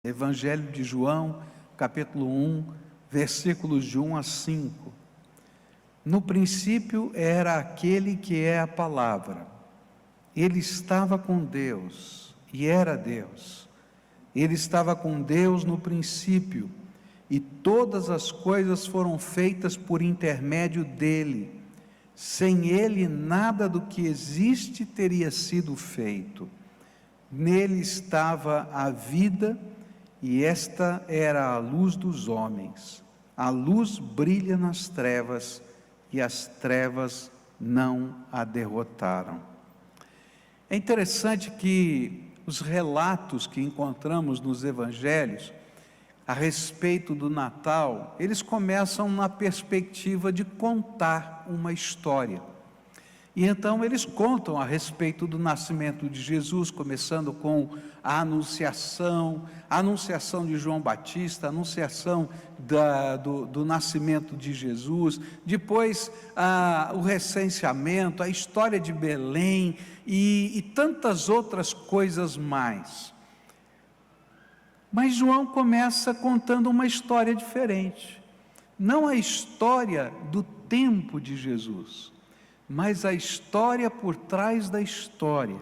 Evangelho de João, capítulo 1, versículos de 1 a 5. No princípio era aquele que é a palavra. Ele estava com Deus e era Deus. Ele estava com Deus no princípio, e todas as coisas foram feitas por intermédio dele. Sem ele, nada do que existe teria sido feito. Nele estava a vida, e esta era a luz dos homens. A luz brilha nas trevas, e as trevas não a derrotaram. É interessante que os relatos que encontramos nos evangelhos a respeito do Natal, eles começam na perspectiva de contar uma história. E então eles contam a respeito do nascimento de Jesus, começando com a anunciação de João Batista, a anunciação do nascimento de Jesus, depois o recenseamento, a história de Belém e tantas outras coisas mais. Mas João começa contando uma história diferente, não a história do tempo de Jesus, mas a história por trás da história,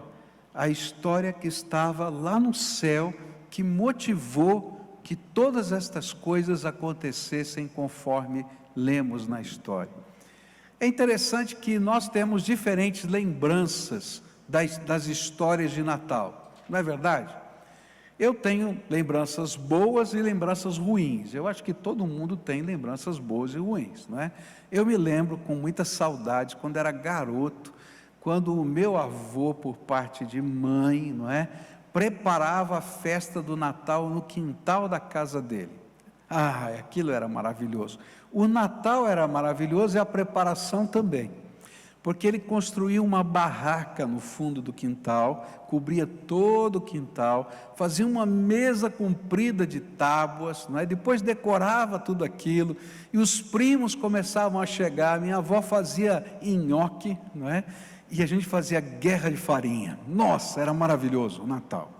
a história que estava lá no céu, que motivou que todas estas coisas acontecessem conforme lemos na história. É interessante que nós temos diferentes lembranças das histórias de Natal, não é verdade? Eu tenho lembranças boas e lembranças ruins. Eu acho que todo mundo tem lembranças boas e ruins, não é? Eu me lembro com muita saudade, quando era garoto, quando o meu avô, por parte de mãe, não é, preparava a festa do Natal no quintal da casa dele. Aquilo era maravilhoso. O Natal era maravilhoso e a preparação também, porque ele construía uma barraca no fundo do quintal, cobria todo o quintal, fazia uma mesa comprida de tábuas, não é? Depois decorava tudo aquilo, e os primos começavam a chegar. Minha avó fazia nhoque, não é? E a gente fazia guerra de farinha. Nossa, era maravilhoso o Natal,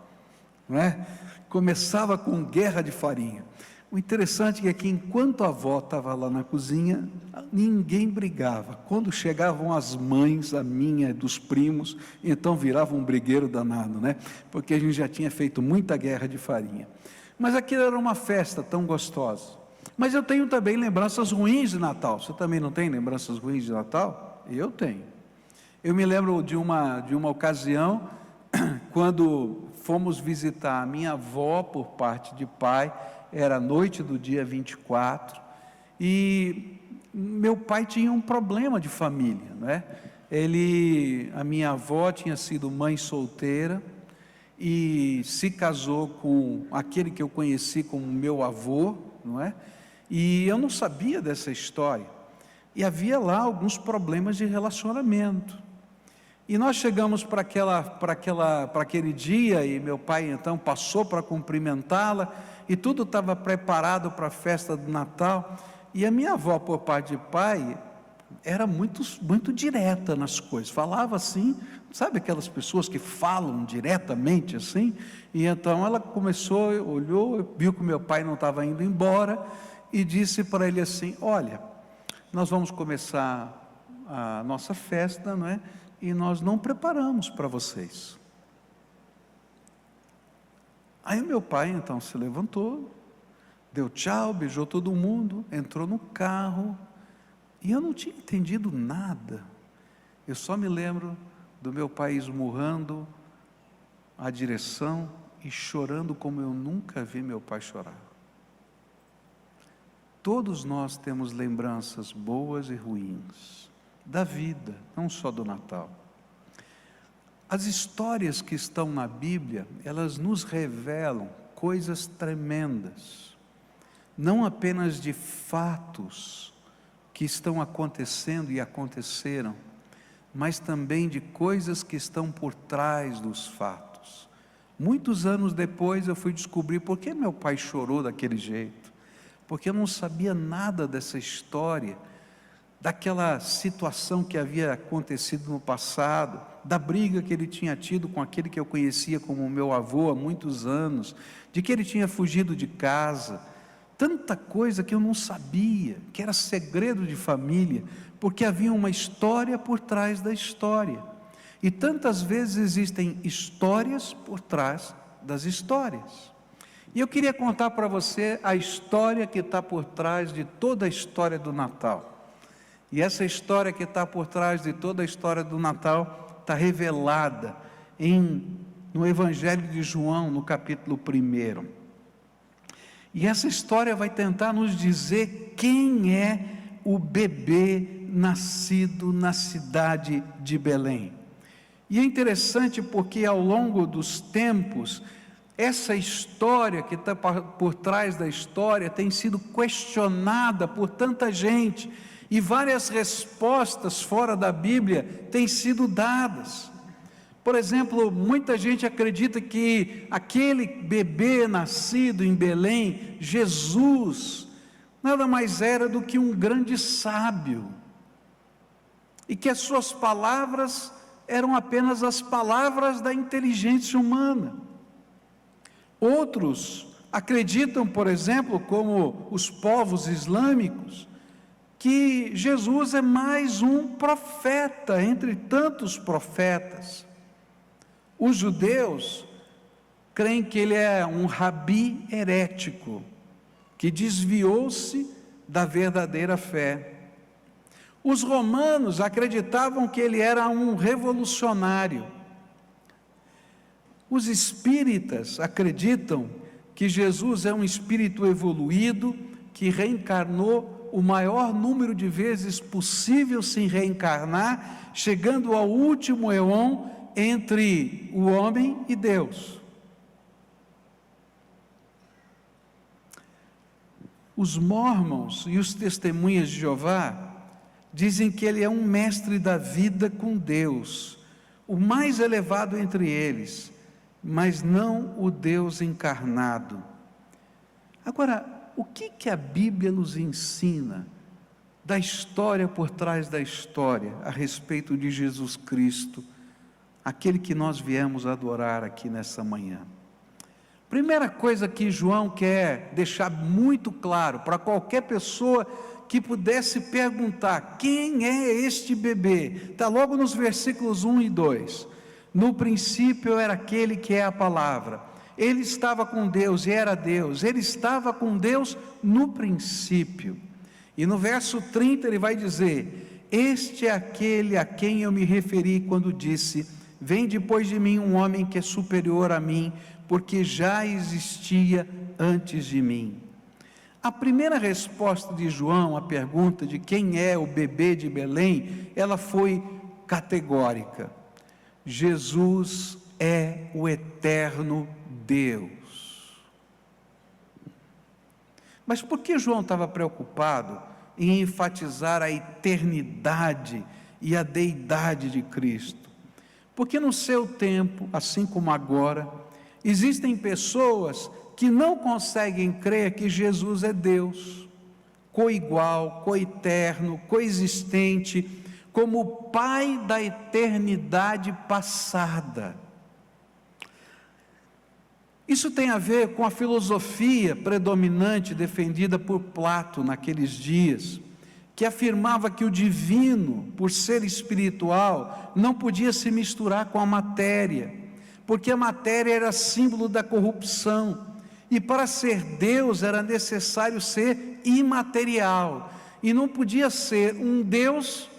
não é? Começava com guerra de farinha. O interessante é que enquanto a avó estava lá na cozinha, ninguém brigava. Quando chegavam as mães, a minha, dos primos, então virava um brigueiro danado, né? Porque a gente já tinha feito muita guerra de farinha. Mas aquilo era uma festa tão gostosa. Mas eu tenho também lembranças ruins de Natal. Você também não tem lembranças ruins de Natal? Eu tenho. Eu me lembro de uma ocasião, quando fomos visitar a minha avó por parte de pai. Era a noite do dia 24, e meu pai tinha um problema de família, não é? A minha avó tinha sido mãe solteira, e se casou com aquele que eu conheci como meu avô, não é? E eu não sabia dessa história, e havia lá alguns problemas de relacionamento. E nós chegamos para aquele dia, e meu pai então passou para cumprimentá-la, e tudo estava preparado para a festa do Natal, e a minha avó, por parte de pai, era muito direta nas coisas, falava assim, sabe aquelas pessoas que falam diretamente assim? E então ela começou, olhou, viu que meu pai não estava indo embora, e disse para ele assim: olha, nós vamos começar a nossa festa, não é? E nós não preparamos para vocês. Aí meu pai então se levantou, deu tchau, beijou todo mundo, entrou no carro, e eu não tinha entendido nada. Eu só me lembro do meu pai esmurrando a direção e chorando como eu nunca vi meu pai chorar. Todos nós temos lembranças boas e ruins da vida, não só do Natal. As histórias que estão na Bíblia, elas nos revelam coisas tremendas, não apenas de fatos que estão acontecendo e aconteceram, mas também de coisas que estão por trás dos fatos. Muitos anos depois eu fui descobrir por que meu pai chorou daquele jeito, porque eu não sabia nada dessa história, daquela situação que havia acontecido no passado, da briga que ele tinha tido com aquele que eu conhecia como meu avô há muitos anos, de que ele tinha fugido de casa, tanta coisa que eu não sabia, que era segredo de família, porque havia uma história por trás da história. E tantas vezes existem histórias por trás das histórias. E eu queria contar para você a história que está por trás de toda a história do Natal. E essa história que está por trás de toda a história do Natal está revelada no Evangelho de João, no capítulo 1. E essa história vai tentar nos dizer quem é o bebê nascido na cidade de Belém. E é interessante porque ao longo dos tempos, essa história que está por trás da história tem sido questionada por tanta gente, e várias respostas fora da Bíblia têm sido dadas. Por exemplo, muita gente acredita que aquele bebê nascido em Belém, Jesus, nada mais era do que um grande sábio, e que as suas palavras eram apenas as palavras da inteligência humana. Outros acreditam, por exemplo, como os povos islâmicos, que Jesus é mais um profeta entre tantos profetas. Os judeus creem que ele é um rabi herético, que desviou-se da verdadeira fé. Os romanos acreditavam que ele era um revolucionário. Os espíritas acreditam que Jesus é um espírito evoluído, que reencarnou o maior número de vezes possível sem reencarnar, chegando ao último éon entre o homem e Deus. Os mórmons e os testemunhas de Jeová dizem que ele é um mestre da vida com Deus, o mais elevado entre eles, mas não o Deus encarnado. Agora, o que a Bíblia nos ensina da história por trás da história a respeito de Jesus Cristo, aquele que nós viemos adorar aqui nessa manhã? Primeira coisa que João quer deixar muito claro para qualquer pessoa que pudesse perguntar: quem é este bebê? Está logo nos versículos 1 e 2. No princípio era aquele que é a palavra. Ele estava com Deus e era Deus. Ele estava com Deus no princípio. E no verso 30 ele vai dizer: este é aquele a quem eu me referi quando disse: vem depois de mim um homem que é superior a mim, porque já existia antes de mim. A primeira resposta de João à pergunta de quem é o bebê de Belém, ela foi categórica: Jesus é o eterno Deus. Mas por que João estava preocupado em enfatizar a eternidade e a deidade de Cristo? Porque no seu tempo, assim como agora, existem pessoas que não conseguem crer que Jesus é Deus, coigual, coeterno, coexistente, como o Pai da eternidade passada. Isso tem a ver com a filosofia predominante defendida por Plato naqueles dias, que afirmava que o divino, por ser espiritual, não podia se misturar com a matéria, porque a matéria era símbolo da corrupção, e para ser Deus era necessário ser imaterial, e não podia ser um Deus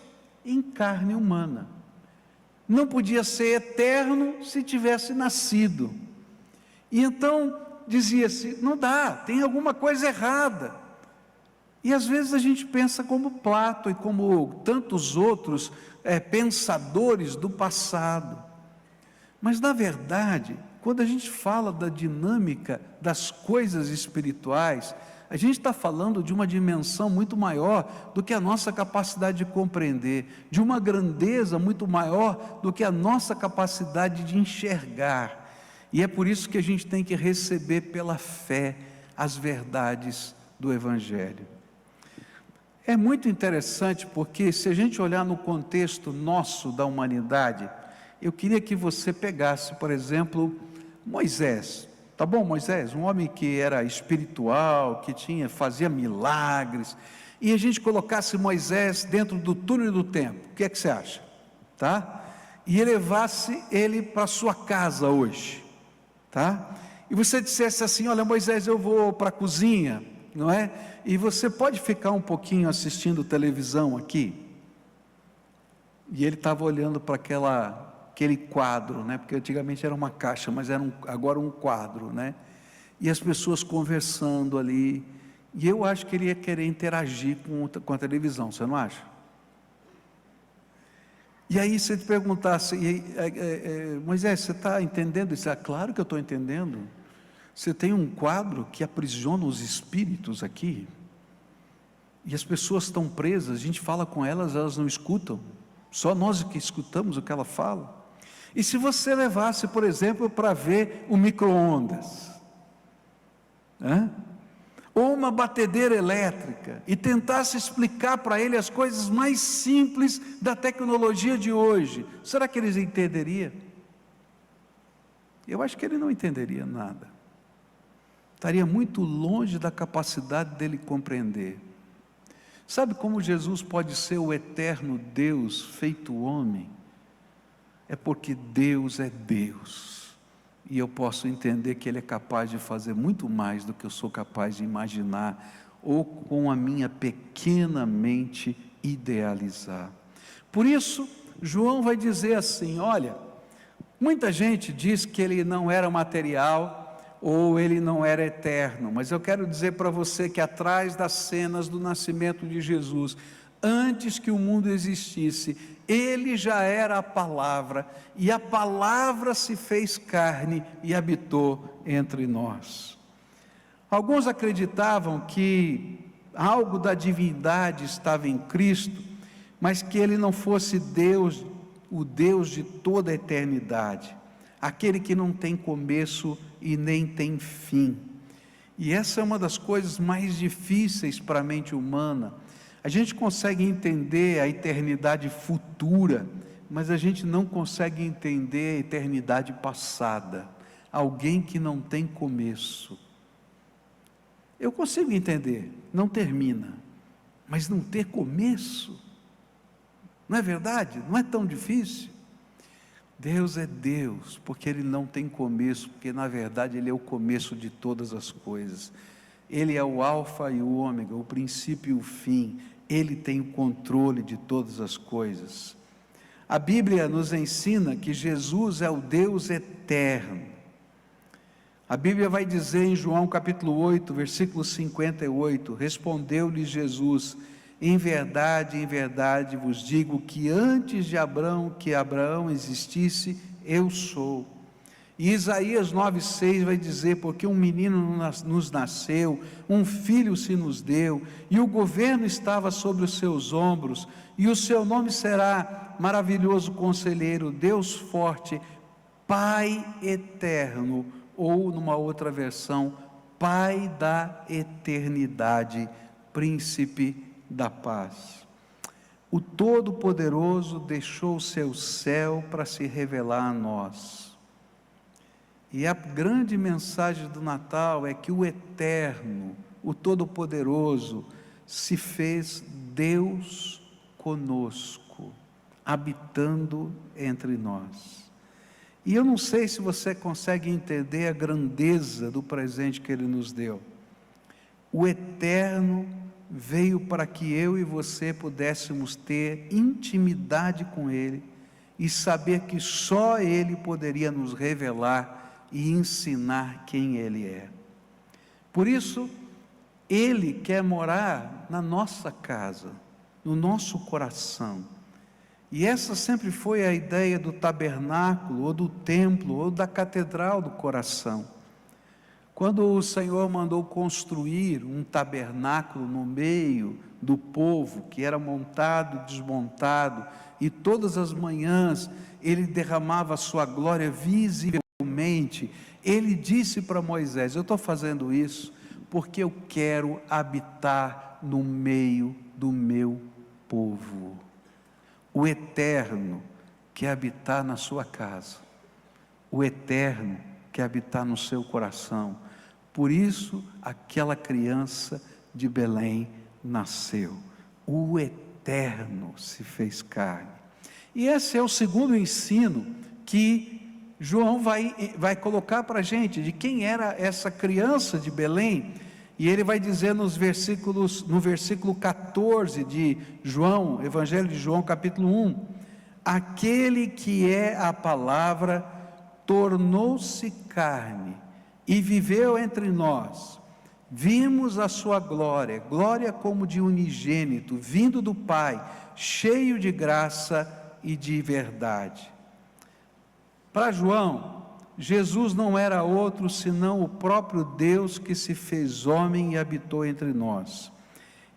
em carne humana, não podia ser eterno se tivesse nascido. E então dizia-se: não dá, tem alguma coisa errada. E às vezes a gente pensa como Plato e como tantos outros pensadores do passado. Mas na verdade, quando a gente fala da dinâmica das coisas espirituais, a gente está falando de uma dimensão muito maior do que a nossa capacidade de compreender, de uma grandeza muito maior do que a nossa capacidade de enxergar. E é por isso que a gente tem que receber pela fé as verdades do Evangelho. É muito interessante porque, se a gente olhar no contexto nosso da humanidade, eu queria que você pegasse, por exemplo, Moisés. Tá bom, Moisés? Um homem que era espiritual, que fazia milagres, e a gente colocasse Moisés dentro do túnel do tempo. O que é que você acha? Tá? E levasse ele para sua casa hoje, tá? E você dissesse assim: olha, Moisés, eu vou para a cozinha, não é? E você pode ficar um pouquinho assistindo televisão aqui? E ele estava olhando para aquele quadro, né? Porque antigamente era uma caixa, mas era agora um quadro, né? E as pessoas conversando ali, e eu acho que ele ia querer interagir com a televisão, você não acha? E aí se ele perguntasse: Moisés, você está entendendo isso? Claro que eu estou entendendo. Você tem um quadro que aprisiona os espíritos aqui, e as pessoas estão presas, a gente fala com elas, elas não escutam, só nós que escutamos o que ela fala. E se você levasse, por exemplo, para ver o micro-ondas, ou uma batedeira elétrica, e tentasse explicar para ele as coisas mais simples da tecnologia de hoje, será que eles entenderiam? Eu acho que ele não entenderia nada, estaria muito longe da capacidade dele compreender. Sabe como Jesus pode ser o eterno Deus feito homem? É porque Deus é Deus, e eu posso entender que Ele é capaz de fazer muito mais do que eu sou capaz de imaginar, ou com a minha pequena mente idealizar. Por isso, João vai dizer assim: olha, muita gente diz que Ele não era material, ou Ele não era eterno, mas eu quero dizer para você que atrás das cenas do nascimento de Jesus, antes que o mundo existisse, Ele já era a palavra, e a palavra se fez carne e habitou entre nós. Alguns acreditavam que algo da divindade estava em Cristo, mas que Ele não fosse Deus, o Deus de toda a eternidade, aquele que não tem começo e nem tem fim. E essa é uma das coisas mais difíceis para a mente humana. A gente consegue entender a eternidade futura, mas a gente não consegue entender a eternidade passada. Alguém que não tem começo. Eu consigo entender, não termina, mas não ter começo, não é verdade? Não é tão difícil. Deus é Deus, porque Ele não tem começo, porque na verdade Ele é o começo de todas as coisas. Ele é o alfa e o ômega, o princípio e o fim. Ele tem o controle de todas as coisas. A Bíblia nos ensina que Jesus é o Deus eterno. A Bíblia vai dizer em João capítulo 8, versículo 58, respondeu-lhe Jesus: em verdade vos digo que antes de Abraão existisse, eu sou. E Isaías 9,6 vai dizer: porque um menino nos nasceu, um filho se nos deu, e o governo estava sobre os seus ombros, e o seu nome será Maravilhoso Conselheiro, Deus Forte, Pai Eterno, ou numa outra versão, Pai da Eternidade, Príncipe da Paz. O Todo-Poderoso deixou o seu céu para se revelar a nós. E a grande mensagem do Natal é que o Eterno, o Todo-Poderoso, se fez Deus conosco, habitando entre nós. E eu não sei se você consegue entender a grandeza do presente que Ele nos deu. O Eterno veio para que eu e você pudéssemos ter intimidade com Ele e saber que só Ele poderia nos revelar e ensinar quem Ele é. Por isso, Ele quer morar na nossa casa, no nosso coração. E essa sempre foi a ideia do tabernáculo, ou do templo, ou da catedral do coração. Quando o Senhor mandou construir um tabernáculo no meio do povo, que era montado, desmontado, e todas as manhãs Ele derramava a sua glória visivelmente, Ele disse para Moisés: eu estou fazendo isso porque eu quero habitar no meio do meu povo. O Eterno quer habitar na sua casa, o Eterno quer habitar no seu coração. Por isso, aquela criança de Belém nasceu. O Eterno se fez carne. E esse é o segundo ensino que João vai colocar para a gente, de quem era essa criança de Belém. E ele vai dizer no versículo 14 de João, Evangelho de João, capítulo 1, aquele que é a palavra tornou-se carne e viveu entre nós. Vimos a sua glória, glória como de unigênito, vindo do Pai, cheio de graça e de verdade. Para João, Jesus não era outro senão o próprio Deus que se fez homem e habitou entre nós.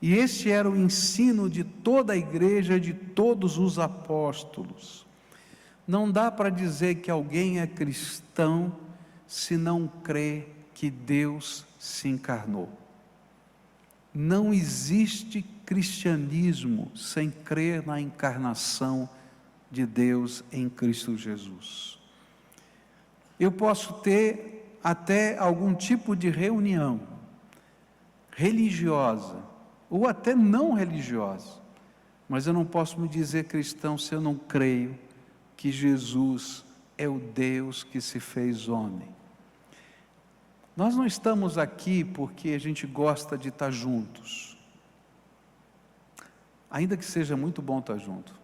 E este era o ensino de toda a igreja, de todos os apóstolos. Não dá para dizer que alguém é cristão se não crê que Deus se encarnou. Não existe cristianismo sem crer na encarnação de Deus em Cristo Jesus. Eu posso ter até algum tipo de reunião religiosa, ou até não religiosa, mas eu não posso me dizer cristão se eu não creio que Jesus é o Deus que se fez homem. Nós não estamos aqui porque a gente gosta de estar juntos, ainda que seja muito bom estar junto.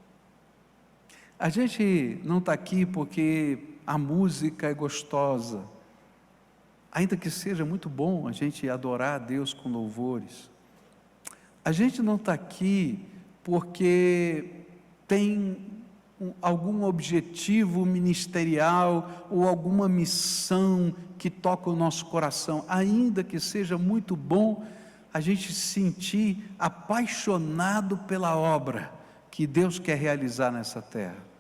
A gente não está aqui porque a música é gostosa, ainda que seja muito bom a gente adorar a Deus com louvores. A gente não está aqui porque tem algum objetivo ministerial ou alguma missão que toca o nosso coração, ainda que seja muito bom a gente se sentir apaixonado pela obra que Deus quer realizar nessa terra.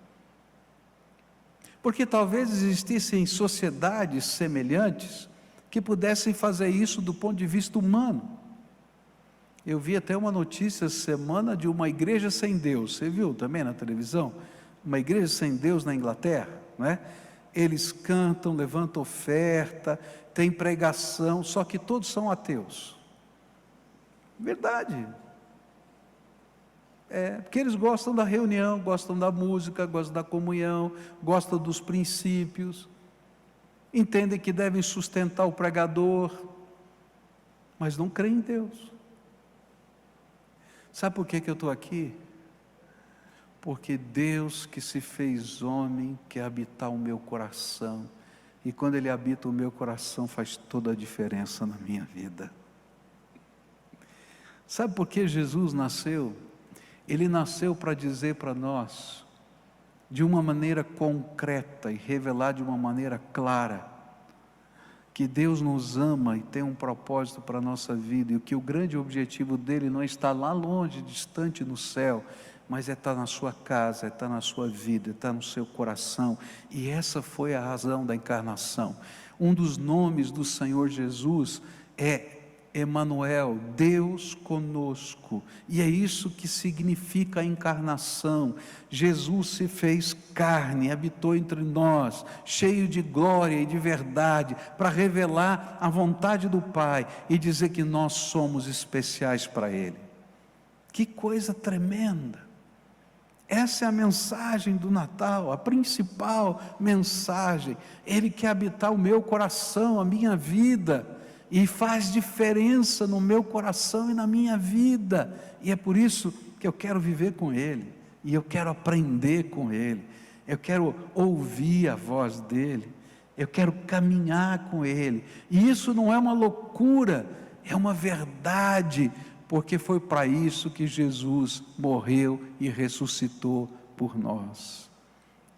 Porque talvez existissem sociedades semelhantes que pudessem fazer isso do ponto de vista humano. Eu vi até uma notícia essa semana de uma igreja sem Deus, você viu também na televisão? Uma igreja sem Deus na Inglaterra, não é? Eles cantam, levantam oferta, tem pregação, só que todos são ateus. Verdade. Porque eles gostam da reunião, gostam da música, gostam da comunhão, gostam dos princípios, entendem que devem sustentar o pregador, mas não creem em Deus. Sabe por que eu estou aqui? Porque Deus que se fez homem quer habitar o meu coração, e quando Ele habita o meu coração faz toda a diferença na minha vida. Sabe por que Jesus nasceu? Ele nasceu para dizer para nós, de uma maneira concreta e revelar de uma maneira clara, que Deus nos ama e tem um propósito para a nossa vida, e que o grande objetivo dele não está lá longe, distante no céu, mas é estar na sua casa, é estar na sua vida, é estar no seu coração. E essa foi a razão da encarnação. Um dos nomes do Senhor Jesus é Emanuel, Deus conosco, e é isso que significa a encarnação. Jesus se fez carne, habitou entre nós, cheio de glória e de verdade, para revelar a vontade do Pai e dizer que nós somos especiais para Ele. Que coisa tremenda! Essa é a mensagem do Natal, a principal mensagem. Ele quer habitar o meu coração, a minha vida, e faz diferença no meu coração e na minha vida, e é por isso que eu quero viver com Ele, e eu quero aprender com Ele, eu quero ouvir a voz dEle, eu quero caminhar com Ele, e isso não é uma loucura, é uma verdade, porque foi para isso que Jesus morreu e ressuscitou por nós.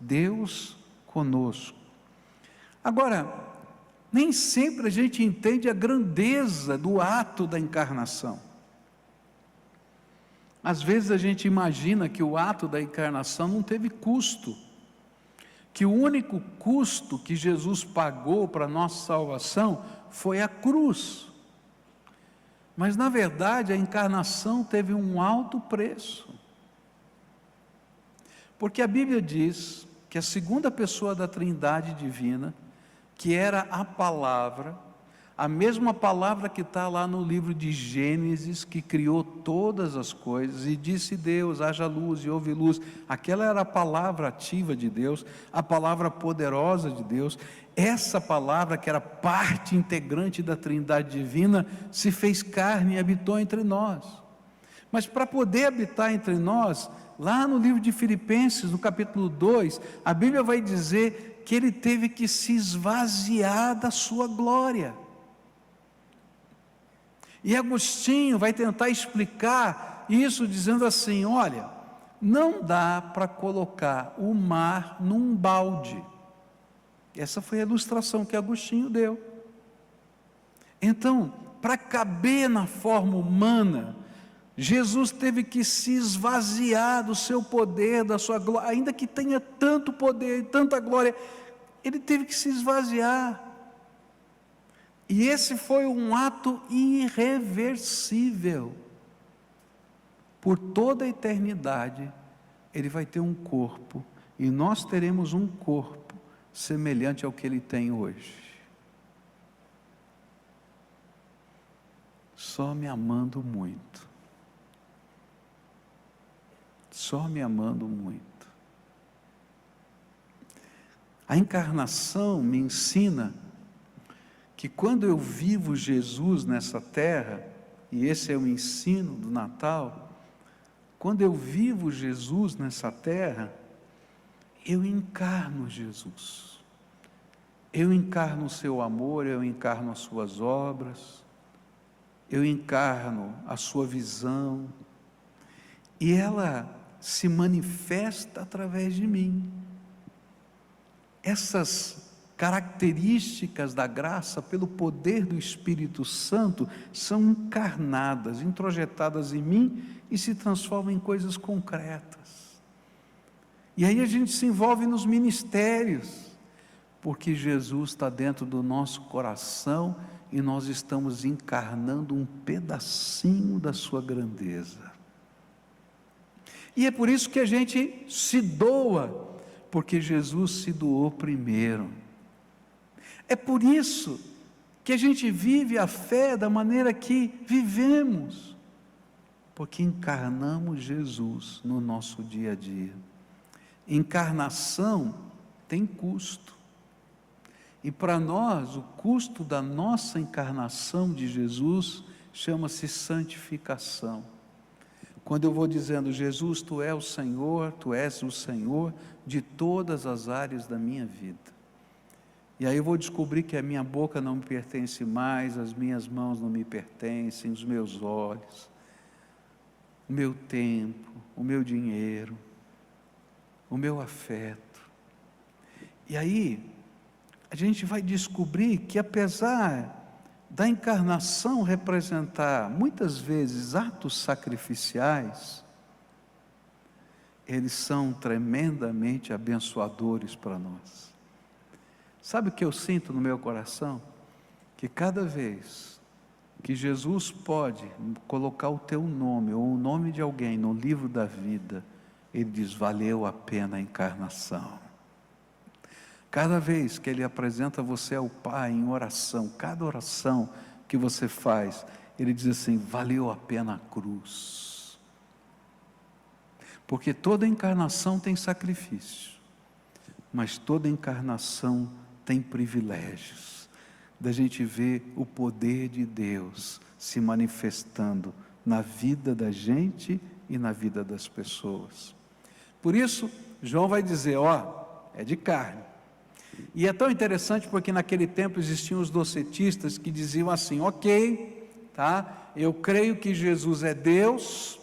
Deus conosco. Agora, nem sempre a gente entende a grandeza do ato da encarnação. Às vezes a gente imagina que o ato da encarnação não teve custo, que o único custo que Jesus pagou para a nossa salvação foi a cruz. Mas na verdade a encarnação teve um alto preço. Porque a Bíblia diz que a segunda pessoa da Trindade divina, que era a palavra, a mesma palavra que está lá no livro de Gênesis, que criou todas as coisas, e disse Deus, haja luz e houve luz, aquela era a palavra ativa de Deus, a palavra poderosa de Deus. Essa palavra, que era parte integrante da Trindade divina, se fez carne e habitou entre nós. Mas para poder habitar entre nós, lá no livro de Filipenses, no capítulo 2, a Bíblia vai dizer que ele teve que se esvaziar da sua glória. E Agostinho vai tentar explicar isso dizendo assim: olha, não dá para colocar o mar num balde. Essa foi a ilustração que Agostinho deu. Então, para caber na forma humana, Jesus teve que se esvaziar do seu poder, da sua glória, ainda que tenha tanto poder e tanta glória, ele teve que se esvaziar. E esse foi um ato irreversível. Por toda a eternidade, ele vai ter um corpo, e nós teremos um corpo semelhante ao que ele tem hoje. Só me amando muito. Só me amando muito. A encarnação me ensina que quando eu vivo Jesus nessa terra, e esse é o ensino do Natal, quando eu vivo Jesus nessa terra, eu encarno Jesus. Eu encarno o seu amor, eu encarno as suas obras, eu encarno a sua visão, e ela se manifesta através de mim. Essas características da graça, pelo poder do Espírito Santo, são encarnadas, introjetadas em mim e se transformam em coisas concretas. E aí a gente se envolve nos ministérios, porque Jesus está dentro do nosso coração e nós estamos encarnando um pedacinho da sua grandeza. E é por isso que a gente se doa, porque Jesus se doou primeiro. É por isso que a gente vive a fé da maneira que vivemos, porque encarnamos Jesus no nosso dia a dia. Encarnação tem custo, e para nós o custo da nossa encarnação de Jesus chama-se santificação. Quando eu vou dizendo: Jesus, tu és o Senhor de todas as áreas da minha vida. E aí eu vou descobrir que a minha boca não me pertence mais, as minhas mãos não me pertencem, os meus olhos, o meu tempo, o meu dinheiro, o meu afeto. E aí a gente vai descobrir que, apesar da encarnação representar muitas vezes atos sacrificiais, eles são tremendamente abençoadores para nós. Sabe o que eu sinto no meu coração? Que cada vez que Jesus pode colocar o teu nome ou o nome de alguém no livro da vida, ele diz: valeu a pena a encarnação. Cada vez que ele apresenta você ao Pai em oração, cada oração que você faz, ele diz assim: valeu a pena a cruz. Porque toda encarnação tem sacrifício, mas toda encarnação tem privilégios, da gente ver o poder de Deus se manifestando na vida da gente e na vida das pessoas. Por isso, João vai dizer: é de carne. E é tão interessante porque naquele tempo existiam os docetistas que diziam assim: ok, tá, eu creio que Jesus é Deus,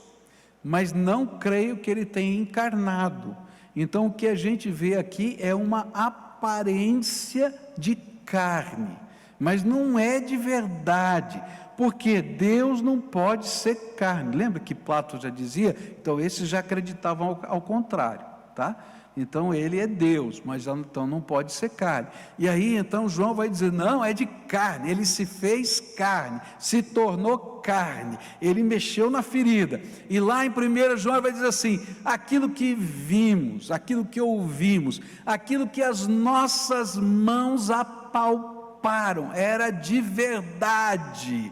mas não creio que ele tenha encarnado. Então o que a gente vê aqui é uma aparência de carne, mas não é de verdade, porque Deus não pode ser carne. Lembra que Platão já dizia? Então esses já acreditavam ao contrário, tá? então ele é Deus, mas então não pode ser carne. E aí então João vai dizer, não, é de carne, ele se fez carne, se tornou carne, ele mexeu na ferida. E lá em 1 João vai dizer assim, aquilo que vimos, aquilo que ouvimos, aquilo que as nossas mãos apalparam, era de verdade.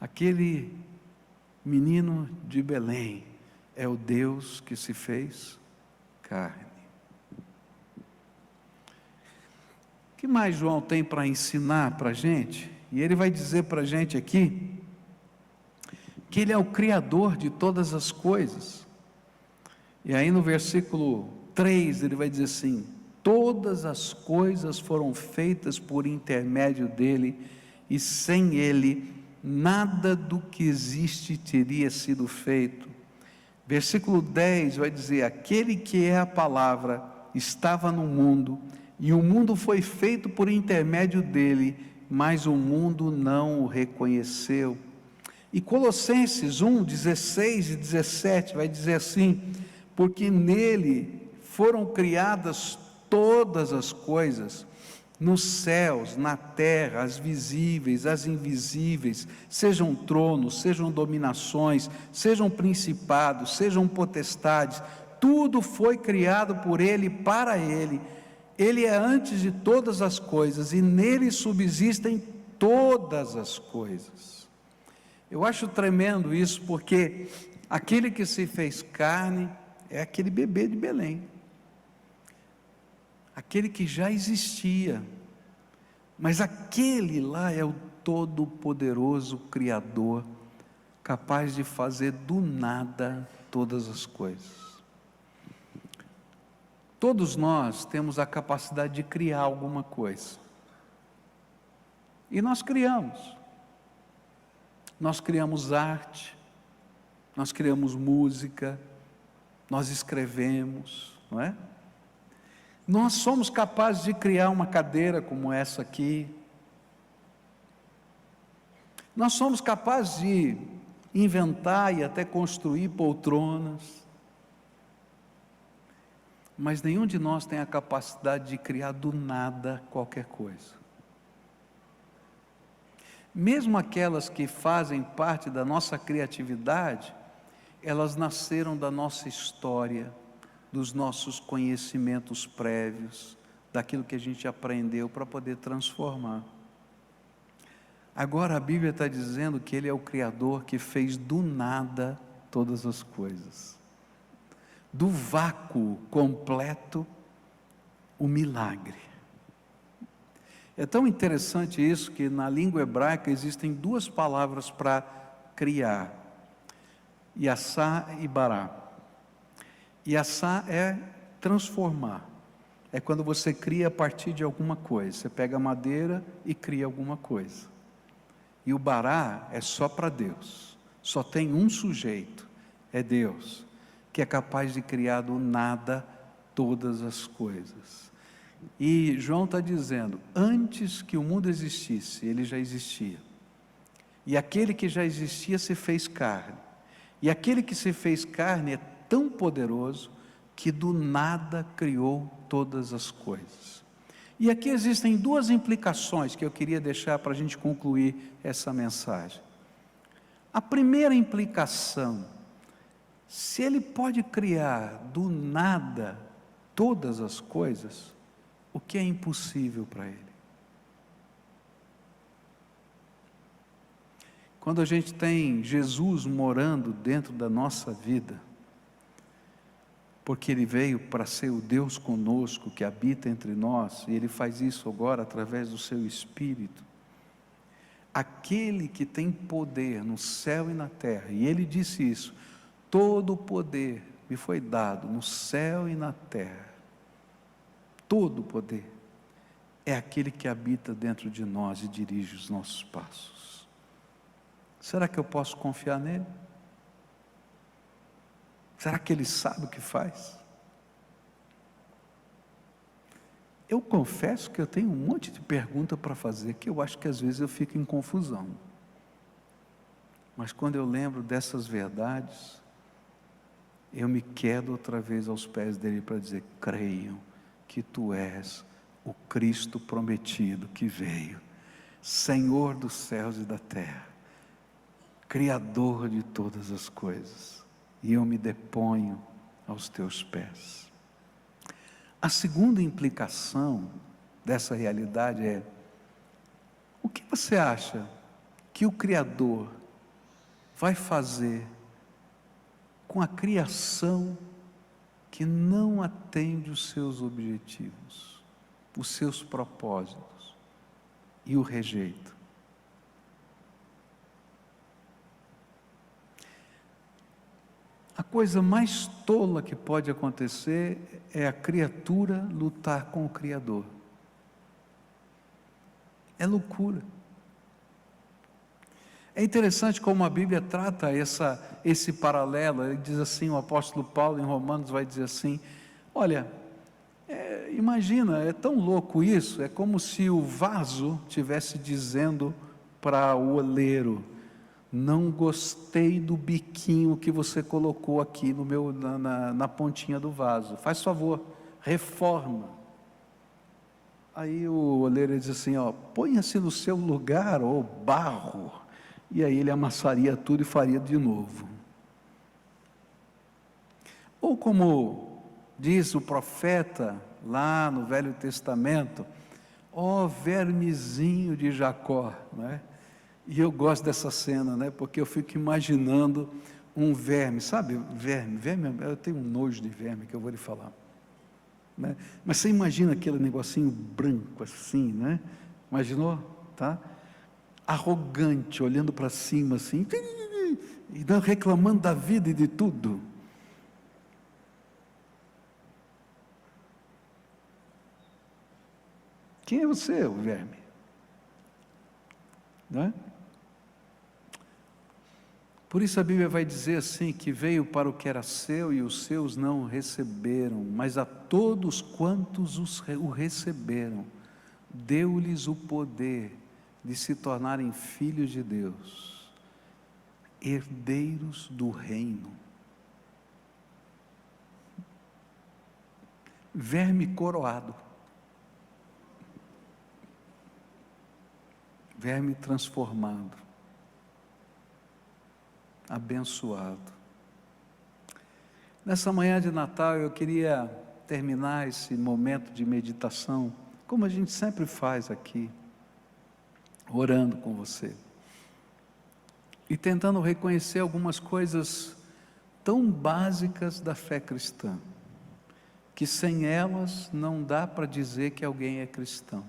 Aquele menino de Belém é o Deus que se fez carne. O que mais João tem para ensinar para a gente? E ele vai dizer para a gente aqui, que ele é o Criador de todas as coisas. E aí no versículo 3 ele vai dizer assim, todas as coisas foram feitas por intermédio dele, e sem ele, nada do que existe teria sido feito. Versículo 10 vai dizer, aquele que é a palavra estava no mundo, e o mundo foi feito por intermédio dele, mas o mundo não o reconheceu. E Colossenses 1, 16 e 17 vai dizer assim, porque nele foram criadas todas as coisas, nos céus, na terra, as visíveis, as invisíveis, sejam tronos, sejam dominações, sejam principados, sejam potestades, tudo foi criado por ele e para ele. Ele é antes de todas as coisas e nele subsistem todas as coisas. Eu acho tremendo isso, porque aquele que se fez carne é aquele bebê de Belém, aquele que já existia, mas aquele lá é o todo-poderoso Criador, capaz de fazer do nada todas as coisas. Todos nós temos a capacidade de criar alguma coisa, e nós criamos arte, nós criamos música, nós escrevemos, não é? Nós somos capazes de criar uma cadeira como essa aqui, nós somos capazes de inventar e até construir poltronas, mas nenhum de nós tem a capacidade de criar do nada qualquer coisa. Mesmo aquelas que fazem parte da nossa criatividade, elas nasceram da nossa história, dos nossos conhecimentos prévios, daquilo que a gente aprendeu para poder transformar. Agora a Bíblia está dizendo que Ele é o Criador que fez do nada todas as coisas, do vácuo completo, o milagre. É tão interessante isso, que na língua hebraica existem duas palavras para criar, yassá e bará. Yassá é transformar, é quando você cria a partir de alguma coisa, você pega madeira e cria alguma coisa. E o bará é só para Deus, só tem um sujeito, é Deus, que é capaz de criar do nada todas as coisas. E João está dizendo, antes que o mundo existisse, ele já existia, e aquele que já existia se fez carne, e aquele que se fez carne é tão poderoso que do nada criou todas as coisas. E aqui existem duas implicações que eu queria deixar para a gente concluir essa mensagem. A primeira implicação, se ele pode criar do nada todas as coisas, o que é impossível para ele? Quando a gente tem Jesus morando dentro da nossa vida, porque Ele veio para ser o Deus conosco, que habita entre nós, e Ele faz isso agora através do Seu Espírito, aquele que tem poder no céu e na terra, e Ele disse isso, todo o poder me foi dado no céu e na terra, todo o poder, é aquele que habita dentro de nós e dirige os nossos passos. Será que eu posso confiar nele? Será que ele sabe o que faz? Eu confesso que eu tenho um monte de pergunta para fazer, que eu acho que às vezes eu fico em confusão. Mas quando eu lembro dessas verdades, eu me quedo outra vez aos pés dele para dizer: creiam que tu és o Cristo prometido que veio, Senhor dos céus e da terra, Criador de todas as coisas, e eu me deponho aos teus pés. A segunda implicação dessa realidade é: o que você acha que o Criador vai fazer com a criação que não atende os seus objetivos, os seus propósitos, e o rejeita? A coisa mais tola que pode acontecer é a criatura lutar com o Criador. É loucura. É interessante como a Bíblia trata esse paralelo. Ele diz assim, o apóstolo Paulo em Romanos vai dizer assim: olha, imagina, é tão louco isso, é como se o vaso estivesse dizendo para o oleiro: não gostei do biquinho que você colocou aqui na pontinha do vaso, faz favor, reforma. Aí o oleiro diz assim: ponha-se no seu lugar, ó barro. E aí ele amassaria tudo e faria de novo. Ou como diz o profeta lá no Velho Testamento: ó vermezinho de Jacó, né? E eu gosto dessa cena, né? Porque eu fico imaginando um verme, sabe? Verme, eu tenho um nojo de verme que eu vou lhe falar, né? Mas você imagina aquele negocinho branco assim, né? Imaginou? Tá? Arrogante, olhando para cima assim, e reclamando da vida e de tudo. Quem é você, o verme? Não é? Por isso a Bíblia vai dizer assim, que veio para o que era seu e os seus não o receberam, mas a todos quantos o receberam, deu-lhes o poder de se tornarem filhos de Deus, herdeiros do reino. Verme coroado, verme transformado, abençoado. Nessa manhã de Natal eu queria terminar esse momento de meditação, como a gente sempre faz aqui, orando com você, e tentando reconhecer algumas coisas tão básicas da fé cristã, que sem elas não dá para dizer que alguém é cristão.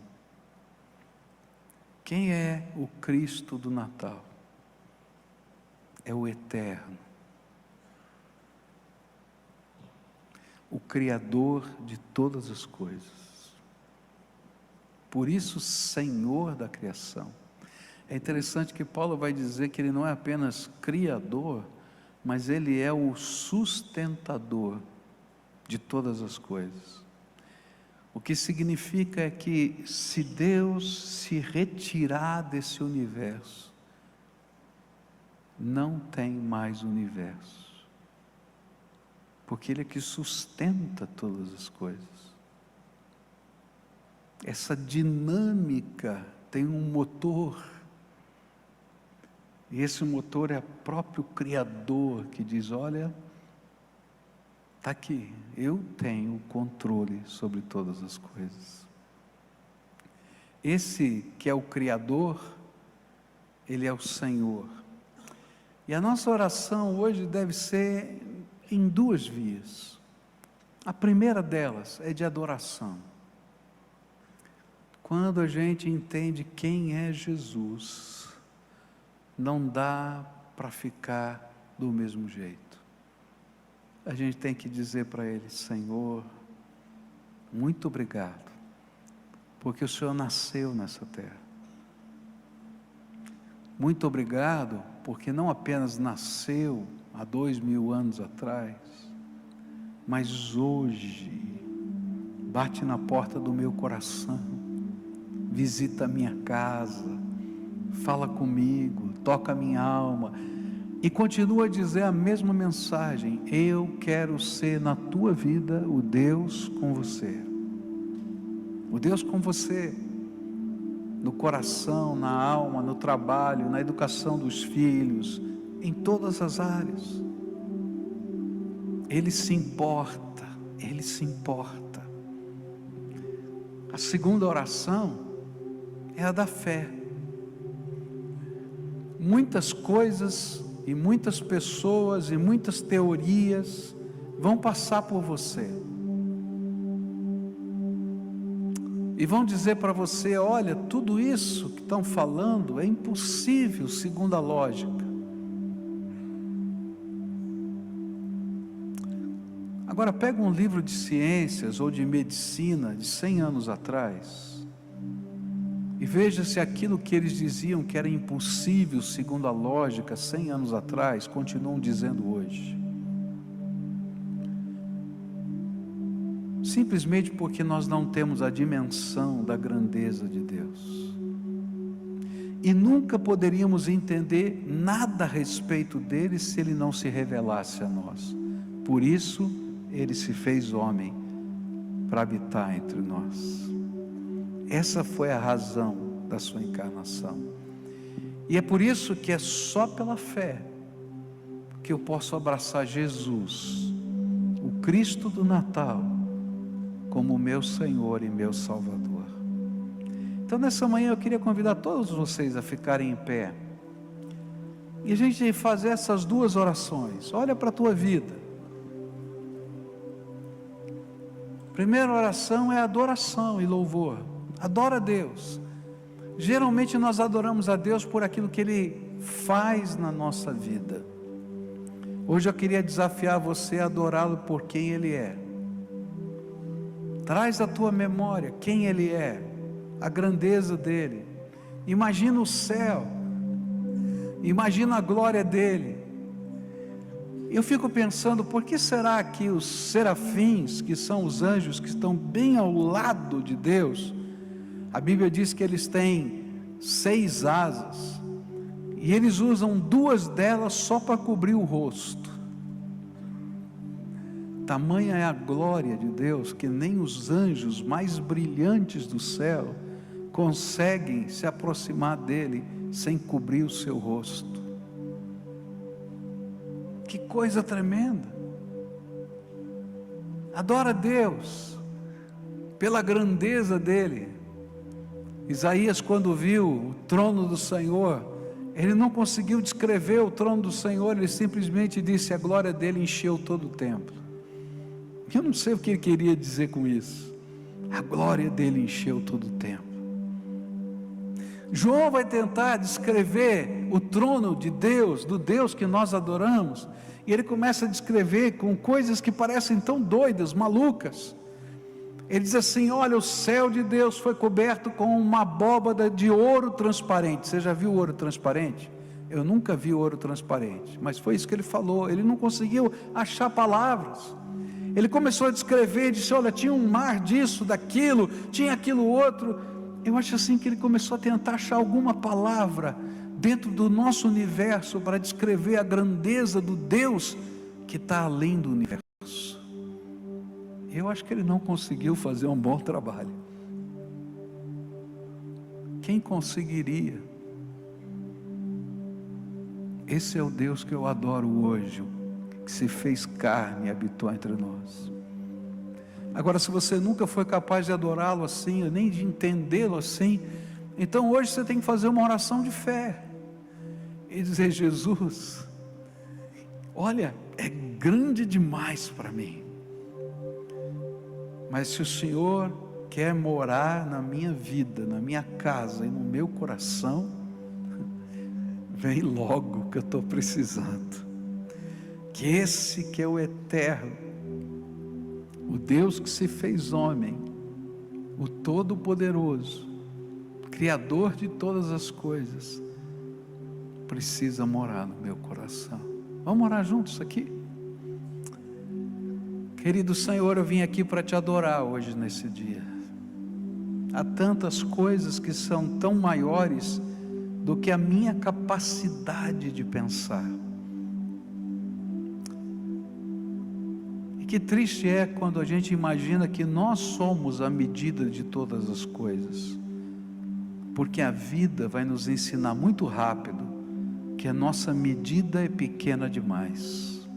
Quem é o Cristo do Natal? É o Eterno, o Criador de todas as coisas. Por isso, Senhor da criação. É interessante que Paulo vai dizer que ele não é apenas Criador, mas ele é o sustentador de todas as coisas. O que significa é que se Deus se retirar desse universo, não tem mais universo, porque Ele é que sustenta todas as coisas. Essa dinâmica tem um motor, e esse motor é o próprio Criador que diz: olha, está aqui, eu tenho controle sobre todas as coisas. Esse que é o Criador, Ele é o Senhor. E a nossa oração hoje deve ser em duas vias. A primeira delas é de adoração. Quando a gente entende quem é Jesus, não dá para ficar do mesmo jeito. A gente tem que dizer para Ele: Senhor, muito obrigado, porque o Senhor nasceu nessa terra. Muito obrigado, porque não apenas nasceu há 2000 anos atrás, mas hoje bate na porta do meu coração, visita a minha casa, fala comigo, toca a minha alma, e continua a dizer a mesma mensagem: eu quero ser na tua vida o Deus com você. O Deus com você, no coração, na alma, no trabalho, na educação dos filhos, em todas as áreas. Ele se importa, Ele se importa. A segunda oração é a da fé. Muitas coisas e muitas pessoas e muitas teorias vão passar por você e vão dizer para você: olha, tudo isso que estão falando é impossível segundo a lógica. Agora pega um livro de ciências ou de medicina de 100 anos atrás e veja se aquilo que eles diziam que era impossível segundo a lógica 100 anos atrás, continuam dizendo hoje. Simplesmente porque nós não temos a dimensão da grandeza de Deus. E nunca poderíamos entender nada a respeito dele se ele não se revelasse a nós. Por isso, ele se fez homem para habitar entre nós. Essa foi a razão da sua encarnação. E é por isso que é só pela fé que eu posso abraçar Jesus, o Cristo do Natal, como meu Senhor e meu Salvador. Então nessa manhã eu queria convidar todos vocês a ficarem em pé e a gente fazer essas duas orações. Olha para a tua vida. Primeira oração é adoração e louvor. Adora a Deus. Geralmente nós adoramos a Deus por aquilo que Ele faz na nossa vida. Hoje eu queria desafiar você a adorá-lo por quem Ele é. Traz à tua memória quem Ele é, a grandeza dEle. Imagina o céu, imagina a glória dEle. Eu fico pensando, por que será que os serafins, que são os anjos que estão bem ao lado de Deus, a Bíblia diz que eles têm 6 asas, e eles usam 2 delas só para cobrir o rosto. Tamanha é a glória de Deus, que nem os anjos mais brilhantes do céu conseguem se aproximar dele sem cobrir o seu rosto. Que coisa tremenda! Adora a Deus pela grandeza dele. Isaías, quando viu o trono do Senhor, ele não conseguiu descrever o trono do Senhor, ele simplesmente disse: a glória dele encheu todo o templo. Eu não sei o que ele queria dizer com isso. A glória dele encheu todo o templo. João vai tentar descrever o trono de Deus, do Deus que nós adoramos, e ele começa a descrever com coisas que parecem tão doidas, malucas. Ele diz assim: olha, o céu de Deus foi coberto com uma abóbada de ouro transparente. Você já viu ouro transparente? Eu nunca vi ouro transparente, mas foi isso que ele falou. Ele não conseguiu achar palavras. Ele começou a descrever, disse: olha, tinha um mar disso, daquilo, tinha aquilo outro. Eu acho assim que ele começou a tentar achar alguma palavra dentro do nosso universo para descrever a grandeza do Deus que está além do universo. Eu acho que ele não conseguiu fazer um bom trabalho. Quem conseguiria? Esse é o Deus que eu adoro hoje, que se fez carne e habitou entre nós. Agora, se você nunca foi capaz de adorá-lo assim, nem de entendê-lo assim, então hoje você tem que fazer uma oração de fé e dizer: Jesus, olha, é grande demais para mim, mas se o Senhor quer morar na minha vida, na minha casa e no meu coração, vem logo que eu estou precisando. Que esse que é o eterno, o Deus que se fez homem, o Todo-Poderoso, Criador de todas as coisas, precisa morar no meu coração. Vamos orar juntos aqui? Querido Senhor, eu vim aqui para te adorar hoje nesse dia. Há tantas coisas que são tão maiores do que a minha capacidade de pensar. E que triste é quando a gente imagina que nós somos a medida de todas as coisas, porque a vida vai nos ensinar muito rápido que a nossa medida é pequena demais.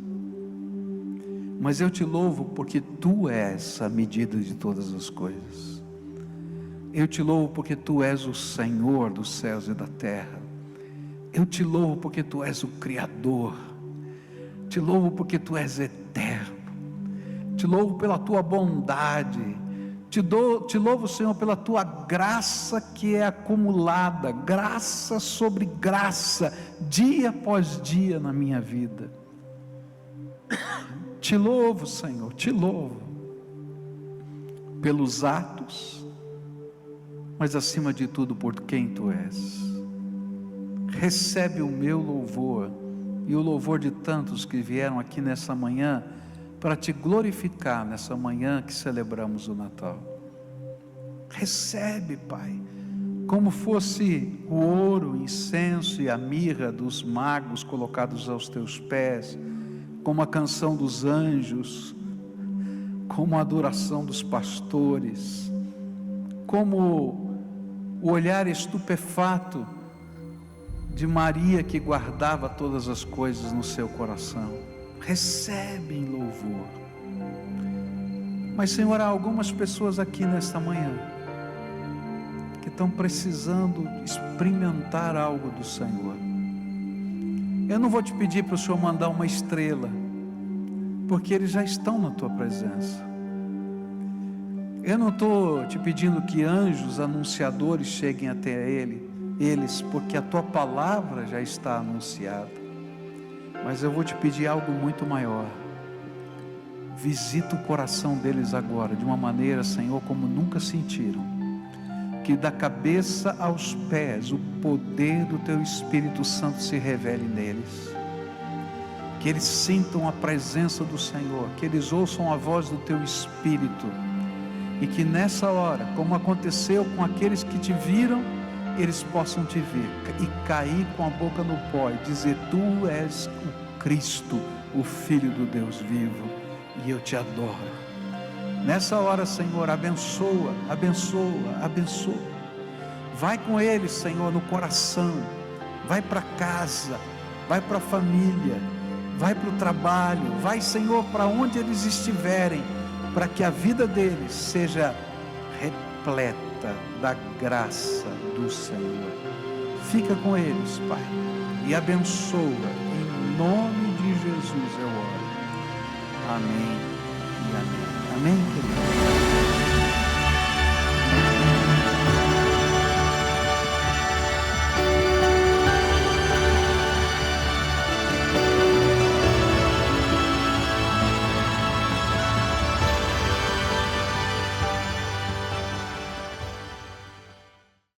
Mas eu te louvo porque Tu és a medida de todas as coisas. Eu te louvo porque Tu és o Senhor dos céus e da terra. Eu te louvo porque Tu és o Criador. Te louvo porque Tu és eterno. Te louvo pela Tua bondade. Te louvo, Senhor, pela Tua graça que é acumulada, graça sobre graça, dia após dia na minha vida. Te louvo, Senhor, te louvo pelos atos, mas acima de tudo por quem Tu és. Recebe o meu louvor e o louvor de tantos que vieram aqui nessa manhã para Te glorificar nessa manhã que celebramos o Natal. Recebe, Pai, como fosse o ouro, o incenso e a mirra dos magos colocados aos Teus pés, como a canção dos anjos, como a adoração dos pastores, como o olhar estupefato de Maria que guardava todas as coisas no seu coração. Recebe em louvor. Mas, Senhor, há algumas pessoas aqui nesta manhã que estão precisando experimentar algo do Senhor. Eu não vou te pedir para o Senhor mandar uma estrela, porque eles já estão na Tua presença. Eu não estou te pedindo que anjos anunciadores cheguem até eles, porque a Tua palavra já está anunciada. Mas eu vou te pedir algo muito maior. Visita o coração deles agora, de uma maneira, Senhor, como nunca sentiram. Que da cabeça aos pés, o poder do Teu Espírito Santo se revele neles. Que eles sintam a presença do Senhor, que eles ouçam a voz do Teu Espírito. E que nessa hora, como aconteceu com aqueles que Te viram, eles possam Te ver e cair com a boca no pó e dizer: Tu és o Cristo, o Filho do Deus vivo, e eu Te adoro. Nessa hora, Senhor, abençoa, abençoa, abençoa. Vai com eles, Senhor, no coração. Vai para casa, vai para a família, vai para o trabalho, vai, Senhor, para onde eles estiverem, para que a vida deles seja repleta da graça do Senhor. Fica com eles, Pai, e abençoa, em nome de Jesus eu oro. Amém e amém. Amém, querido.